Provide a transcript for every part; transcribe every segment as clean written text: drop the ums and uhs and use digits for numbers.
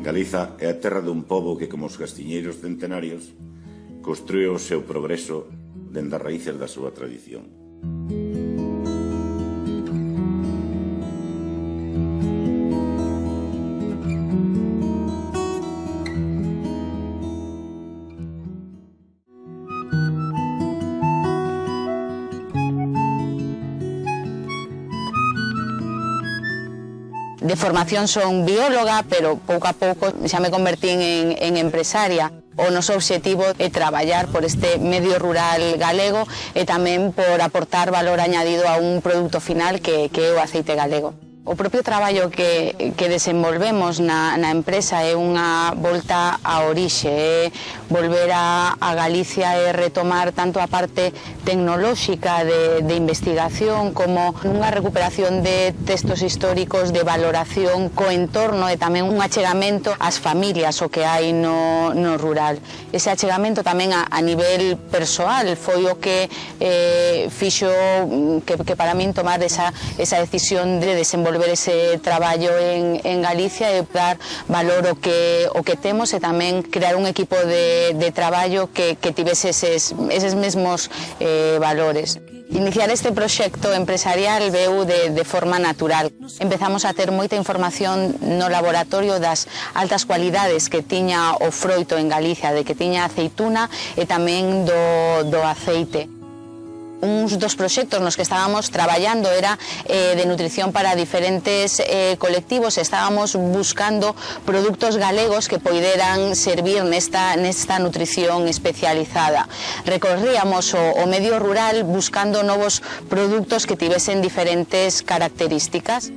Galiza é a terra dun pobo que, como os castiñeiros centenarios, construe o seu progreso dende as raíces da súa tradición. De formación son bióloga, pero pouco a pouco xa me convertín en empresaria. O noso obxectivo é traballar por este medio rural galego e tamén por aportar valor añadido a un produto final que é o aceite galego. O propio traballo que desenvolvemos na empresa é unha volta á orixe, é volver a Galicia e retomar tanto a parte tecnolóxica de investigación como unha recuperación de textos históricos, de valoración co entorno e tamén un achegamento ás familias o que hai no rural. Ese achegamento tamén a nivel persoal foi o que fixo que para min tomar esa decisión de desenvolver ese traballo en Galicia e dar valor o que temos e tamén crear un equipo de traballo que tivese eses mesmos valores. Iniciar este proxecto empresarial veu de forma natural. Empezamos a ter moita información no laboratorio das altas cualidades que tiña o froito en Galicia, de que tiña aceituna e tamén do aceite. Uns dos proxectos nos que estábamos traballando era de nutrición para diferentes colectivos. Estábamos buscando produtos galegos que poideran servir nesta nutrición especializada. Recorríamos o medio rural buscando novos produtos que tivesen diferentes características.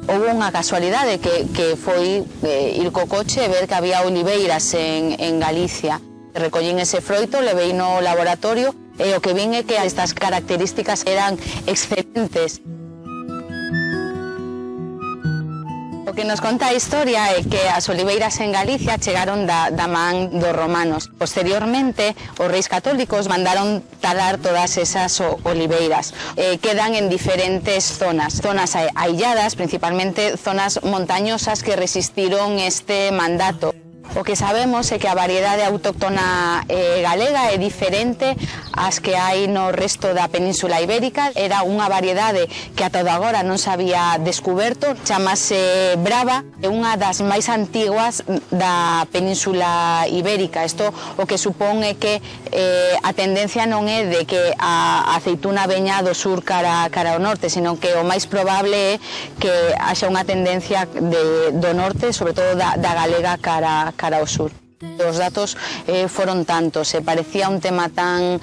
Houve unha casualidade que foi ir co coche e ver que había oliveiras en Galicia. Recollín ese froito, levei no laboratorio e o que vin é que estas características eran excelentes. O que nos conta a historia é que as oliveiras en Galicia chegaron da man dos romanos. Posteriormente, os reis católicos mandaron talar todas esas oliveiras. Quedan en diferentes zonas ailladas, principalmente zonas montañosas que resistiron este mandato. O que sabemos é que a variedade autóctona galega é diferente ás que hai no resto da Península Ibérica. Era unha variedade que ata agora non se había descuberto, chamase Brava, é unha das máis antiguas da Península Ibérica. Isto o que supón é que a tendencia non é de que a aceituna veña do sur cara ao norte, sino que o máis probable é que haxa unha tendencia do norte, sobre todo da galega cara ao sur. Os datos foron tantos, parecía un tema tan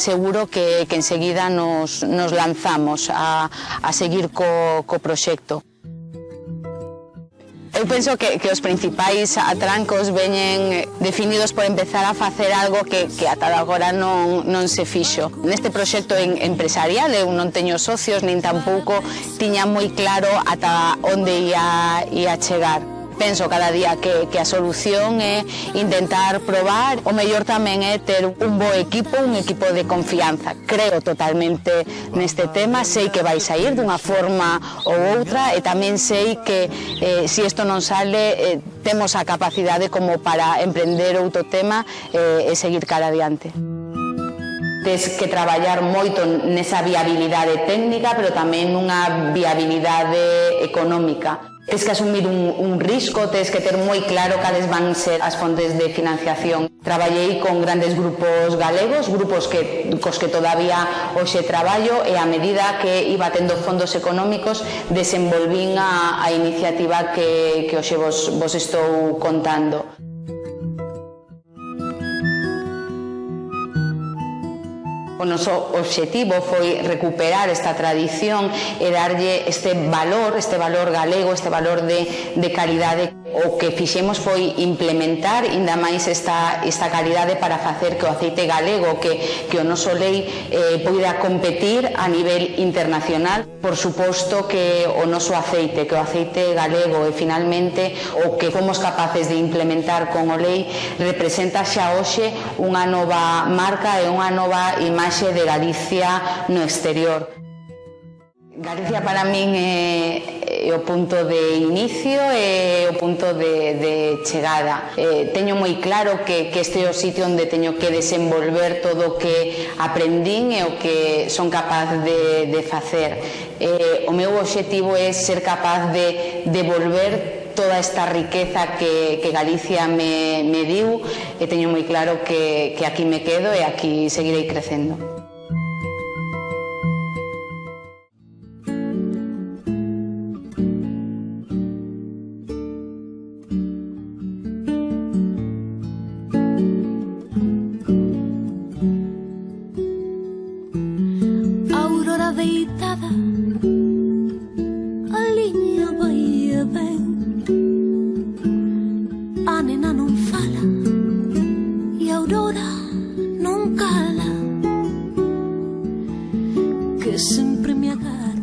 seguro que enseguida nos lanzamos a seguir co proxecto. Eu penso que os principais atrancos veñen definidos por empezar a facer algo que ata agora non se fixo. Neste proxecto empresarial eu non teño socios, nin tampouco tiña moi claro ata onde ia chegar. Penso cada día que a solución é intentar probar. O mellor tamén é ter un bo equipo, un equipo de confianza. Creo totalmente neste tema, sei que vai sair dunha forma ou outra e tamén sei que se isto non sale temos a capacidade como para emprender outro tema e seguir cara adiante. Tes que traballar moito nesa viabilidade técnica, pero tamén nunha viabilidade económica. Tes que asumir un risco, tes que ter moi claro cales van ser as fontes de financiación. Traballei con grandes grupos galegos, grupos cos que todavía hoxe traballo, e a medida que iba tendo fondos económicos desenvolvín a iniciativa que hoxe vos estou contando. O noso obxectivo foi recuperar esta tradición e darlle este valor galego, este valor de calidade. O que fixemos foi implementar ainda máis esta calidade para facer que o aceite galego, que o noso lei poida competir a nivel internacional. Por suposto que o noso aceite, que o aceite galego e finalmente o que fomos capaces de implementar con o lei representa xa hoxe unha nova marca e unha nova imaxe de Galicia no exterior. Galicia para min é o punto de inicio e o punto de chegada. Teño moi claro que este é o sitio onde teño que desenvolver todo o que aprendín e o que son capaz de facer. O meu obxectivo é ser capaz de devolver toda esta riqueza que Galicia me diu, e teño moi claro que aquí me quedo e aquí seguirei crecendo. Aurora deitada, a liña vai e ven, a nena non fala e a aurora non cala, que sempre me agarra